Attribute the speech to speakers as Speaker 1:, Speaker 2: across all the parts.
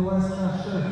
Speaker 1: войска шеф.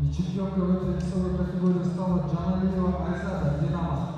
Speaker 1: И чемпионкой в этой весовой категории стала Джаналиева Айзада, Динамо.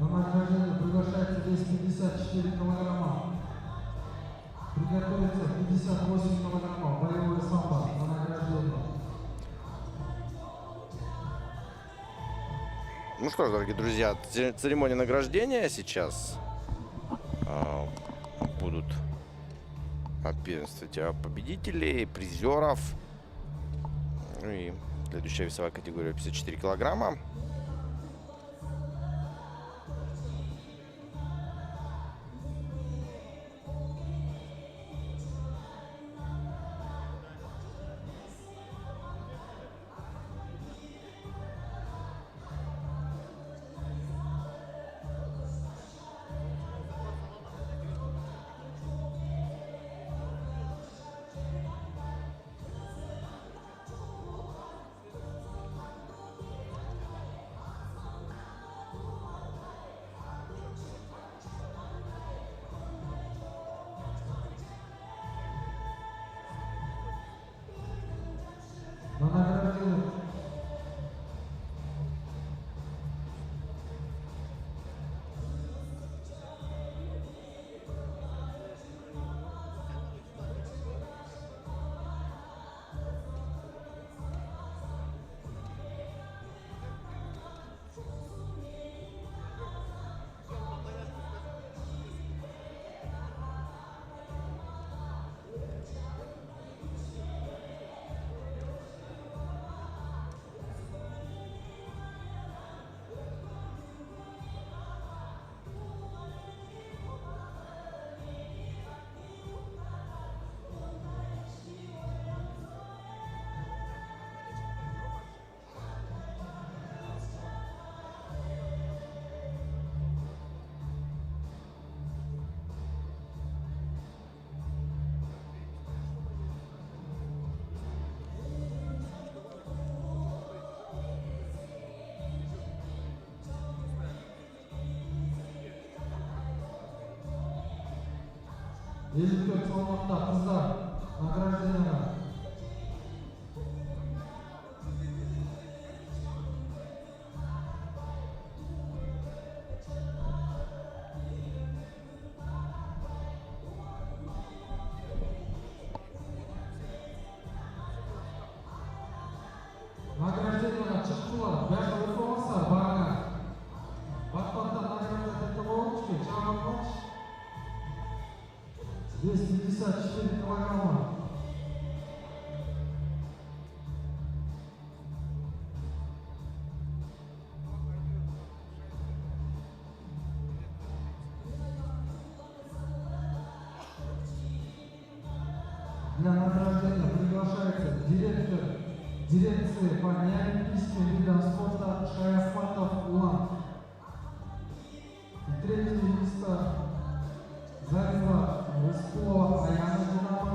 Speaker 1: На награждение приглашается вес 54 килограмма. Приготовиться 58 килограммов. Боевое самбо на награждение.
Speaker 2: Ну что ж, дорогие друзья, церемония награждения сейчас будут первенствовать победителей, призеров. Ну и следующая весовая категория 54 килограмма.
Speaker 1: На награждение. Еліктер салмақта қыздар награждениеға. Награждениеға шықтылар. Бәрі оқымасар бағына. Батпаттан награждениеға болғышке чағылмаш. 254 килограмма. Для награждения приглашается директор дирекции по неолимпийским видам спорта Шаяхматов Улан. И третье место заняла Рыскова Аяна Динамо.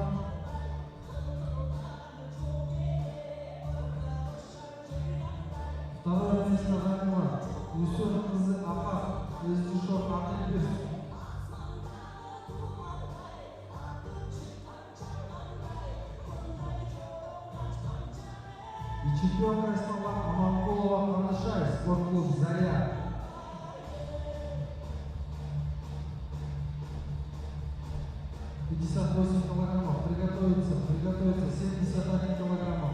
Speaker 1: Второе место заняла Усенкызы Аха Эздишов Акельбес. И четвертое стала Аманкулова Канашай, спортклуб «Заря». килограммов. Приготовиться 71 килограммов.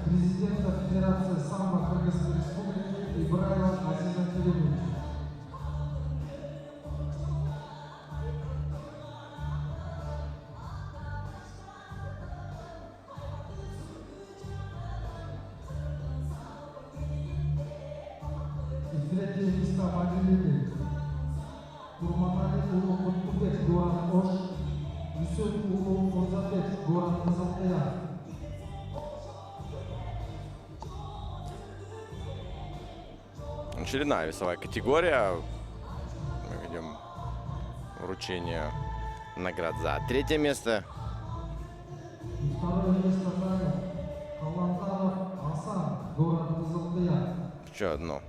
Speaker 1: президента Федерации самбо Кыргызской Республики Ибраева Азиза Керимовича. И третье место поделили Курманали Улу Куткубек, город Ош, Юсуп Улу Мурзабек, город Назалтая.
Speaker 2: Очередная весовая категория. Мы видим вручение наград за третье место.
Speaker 1: И второе место занял Калантаров Асан, город Назалтая.
Speaker 2: Еще одно.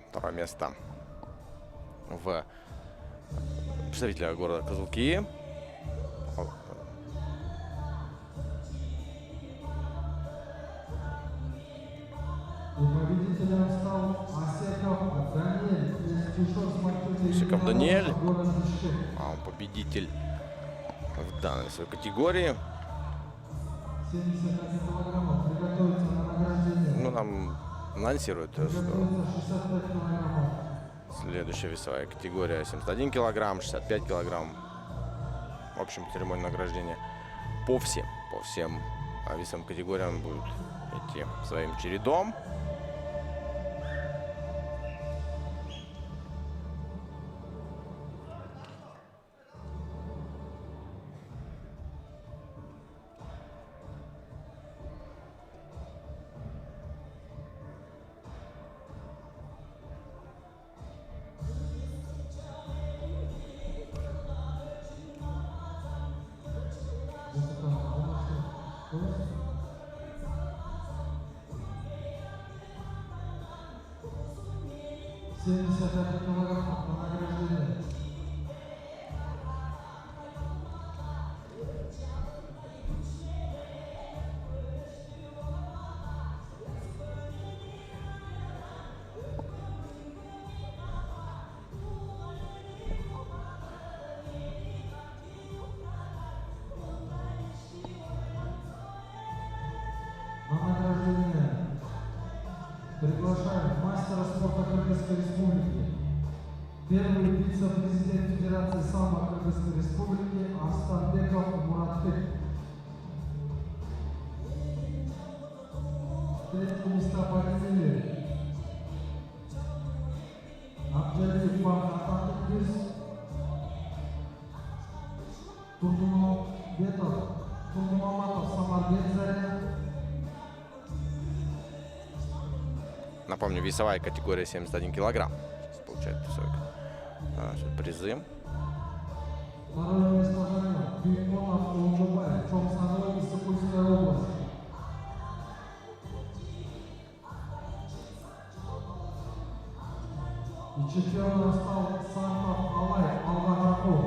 Speaker 2: Второе место в представителя города Кызылкии.
Speaker 1: И победителем стал Асеков Даниэль из Чешур-Смарчута.
Speaker 2: Асеков Даниэль.
Speaker 1: Город Бишкек.
Speaker 2: Он победитель в данной своей категории.
Speaker 1: 71 килограммов. Приготовиться на награждение.
Speaker 2: Ну, нам анонсируют, что
Speaker 1: Приготовиться 65 килограммов.
Speaker 2: следующая весовая категория 71 килограмм, 65 килограмм. В общем, церемония награждения по всем весовым категориям будет идти своим чередом.
Speaker 1: Семьдесят один килограммов на награждение. На награждение приглашаем мастера спорта Кыргызской Республики, первый вице-президент Федерации самбо Кыргызской Республики Арстанбеков Муратбек. Третье места поделили Абджалиев Атакбиз, Турдумаматов Самарбек Заря.
Speaker 2: Напомню, весовая категория 71 килограмм. Сейчас получает призы.
Speaker 1: Второе место занял Бекмонов Улжубай, Чомсаной из Сокольской области. И четвертым стал Сантов Алай Алгараку.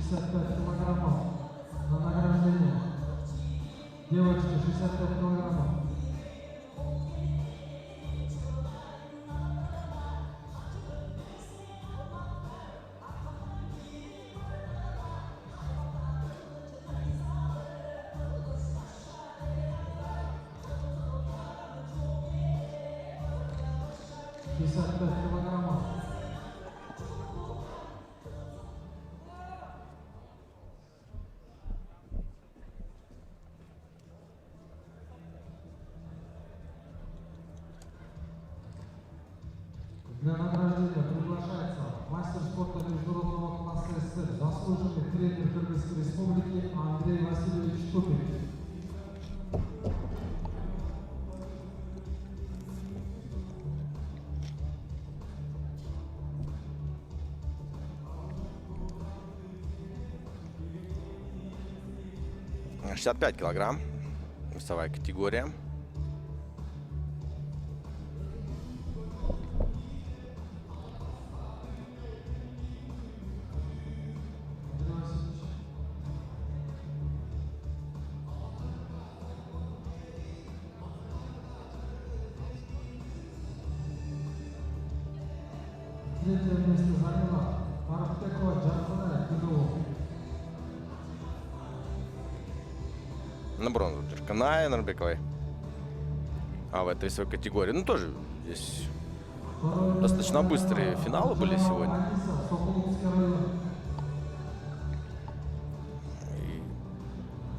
Speaker 1: Килограммов на награждение. Девочки, 65 килограммов. Килограммов. Для награждения приглашается мастер спорта международного класса СССР, заслуженный тренер Кыргызской Республики Андрей Васильевич Тупик.
Speaker 2: — 65 килограмм. Весовая категория.
Speaker 1: Третье место заняла Архтекова Джарфана Кидова.
Speaker 2: На бронзу Джерканая Нарбековой. А в этой весовой категории, ну тоже здесь достаточно быстрые финалы были сегодня.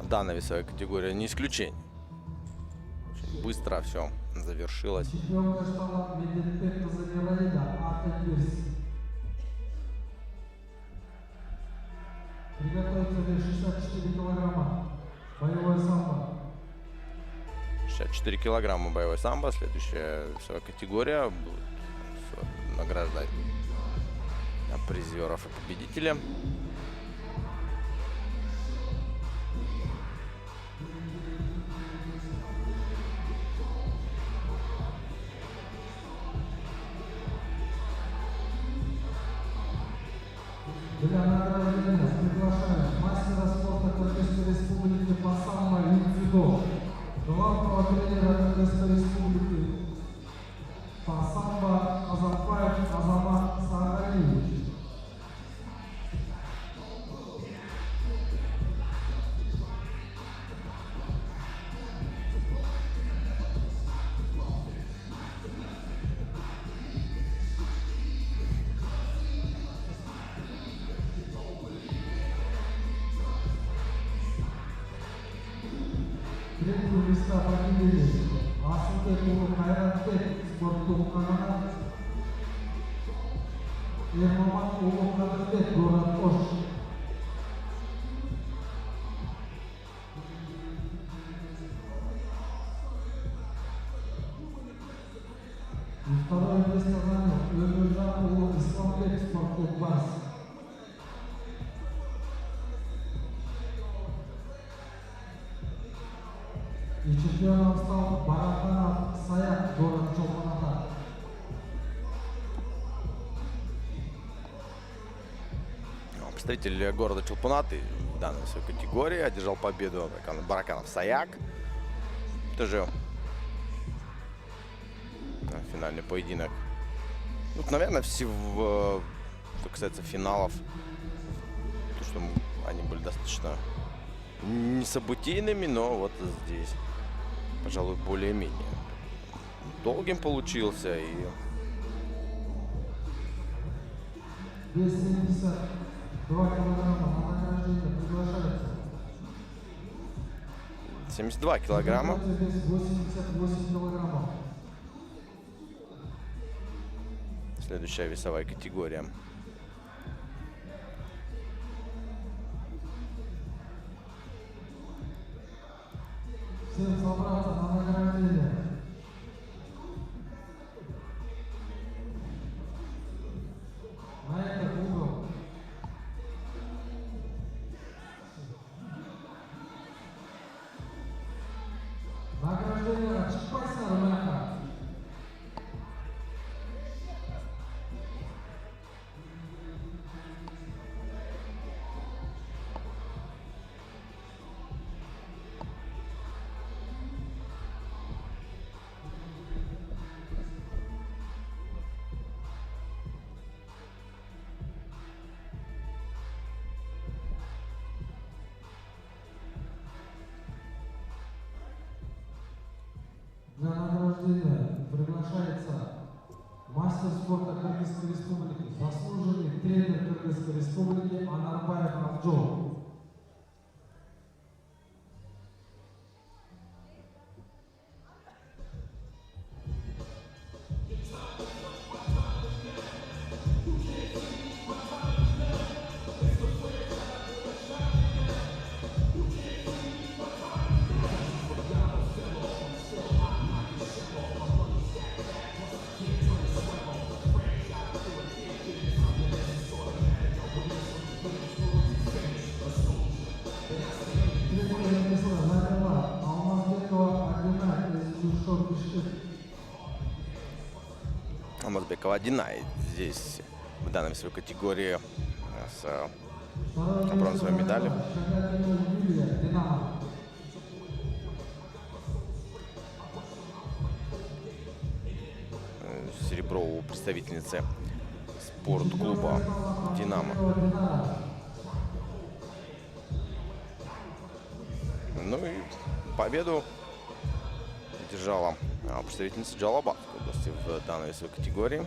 Speaker 2: И данная весовая категория не исключение. Очень быстро все завершилось.
Speaker 1: Четвертое стала Медведпека Завираида Артельберс. Приготовиться вес 64 килограмма. Боевое самбо.
Speaker 2: 64 килограмма боевой самбо. Следующая весовая категория будет награждать призеров и победителей.
Speaker 1: Для награждения приглашаем мастера спорта Кыргызской Республики по самбо и дзюдо, главного тренера Кыргызской Республики по самбо Азарбаев Азамат Саагалиевич. Третье места победили Асылбекұлы Кайратбек спорттық қанат, Ермаматұлы Қадырбек город Ош. И второе место занял Өміржанұлы Исламбек спорттық барс. И чемпионом стал Бараханов Саят, город Чолпан-Ата.
Speaker 2: Представитель города Чолпан-Аты в данной своей категории одержал победу Бараканов Саяк. Тоже финальный поединок. Тут, наверное, всего, что касается финалов, то, что они были достаточно не событийными, но вот здесь, пожалуй, более-менее долгим получился. И
Speaker 1: 272 килограмма на награждение приглашается.
Speaker 2: 72 килограмма.
Speaker 1: 88 килограммов.
Speaker 2: Следующая весовая категория.
Speaker 1: Всем собраться на награждение. На этот угол. Награждение шықпайсыңдар мына жаққа. Для награждения приглашается мастер спорта Кыргызской Республики, заслуженный тренер Кыргызской Республики Анарбаев Авджо.
Speaker 2: Алмазбекова Динай здесь в данной весовой категории с бронзовой медалью. Серебро у представительницы спортклуба «Динамо». Ну и победу держала представительница Джалабадской области в данной весовой категории.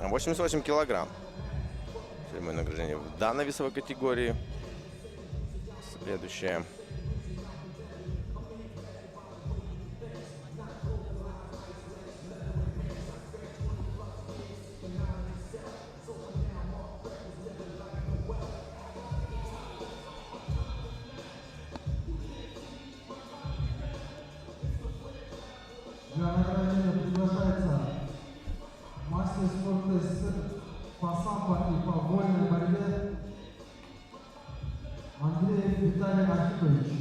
Speaker 2: А 88 килограмм. Церемония награждения в данной весовой категории. Следующая.
Speaker 1: Для награждения приглашается мастер спорта СССР по самбо и по вольной борьбе Андреев Виталий Архипович.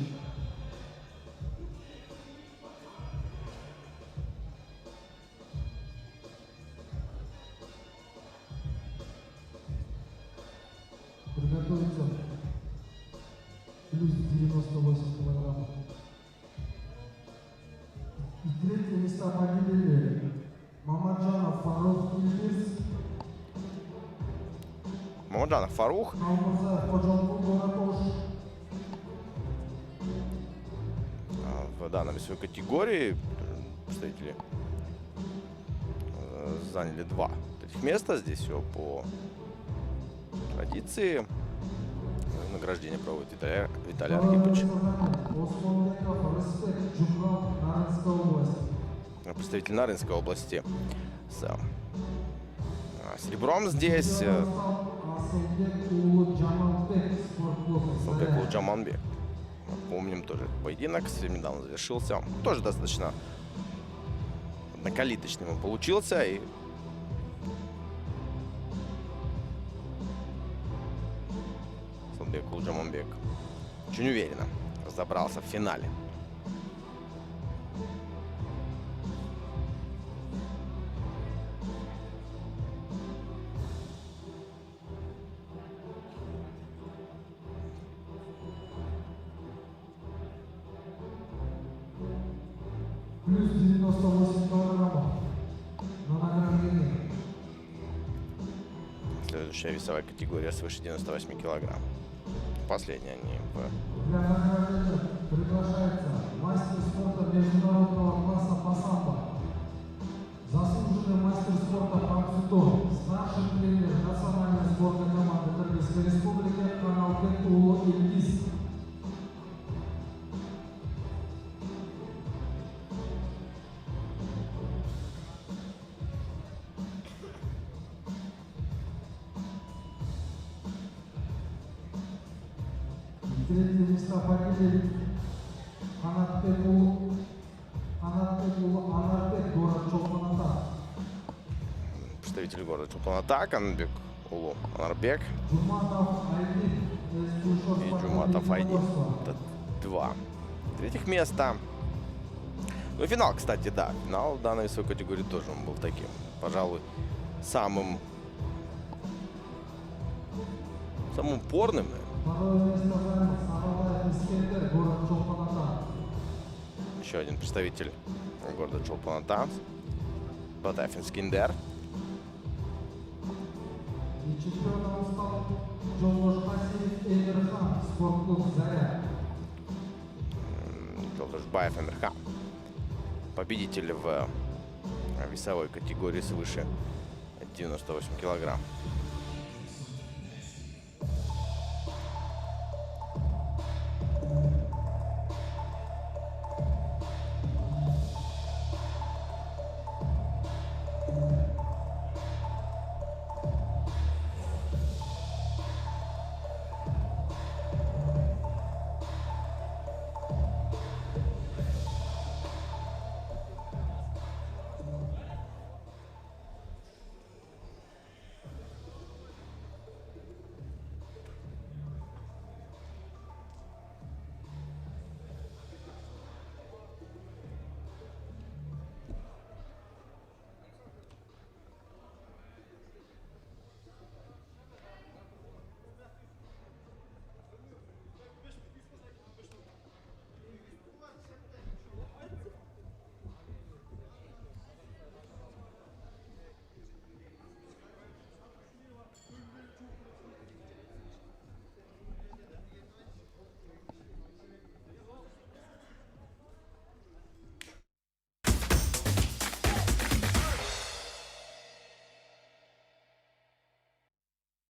Speaker 1: Приготовиться. Плюс 98 килограммов. И третье места победили Мамаджанов Фарух Ильгиз,
Speaker 2: Мамаджанов Фарух.
Speaker 1: Алмурзаев Ходжонкул город Ош.
Speaker 2: В данной весовой категории представители заняли 2 этих места. Здесь все по традиции. Награждение проводит Виталий Архипович. Представитель Нарынской области с серебром здесь. Асылбек Джаманбек. Помним тоже поединок, совсем недавно завершился. Тоже достаточно однокалиточным он получился. И Асылбек Джаманбек очень уверенно разобрался в финале.
Speaker 1: Плюс 98 килограммов на награждение.
Speaker 2: Следующая весовая категория свыше 98 килограмм. Последняя они в...
Speaker 1: Для награждения приглашается мастер спорта международного класса по самбо, заслуженный мастер спорта по дзюдо, старший тренер национальной сборной команды Кыргызской республики Каналбек Улу Ильгиз. Третье место победили Анарбек, город Чолпан-Ата.
Speaker 2: Представитель города Чолпан-Ата, Каналбек Улу Анарбек и Джуматов Айдин. Это 2 третьих места. Ну, финал, кстати, да. Финал в данной весовой категории тоже он был таким, пожалуй, самым упорным, наверное. Еще один представитель города Чолпан-Ата, Батаев Искендер.
Speaker 1: И чемпионом стал Джолдошбаев Эмирхан, спортклуб «Заря».
Speaker 2: Джолдошбаев Эмирхан. Победитель в весовой категории свыше 98 килограмм.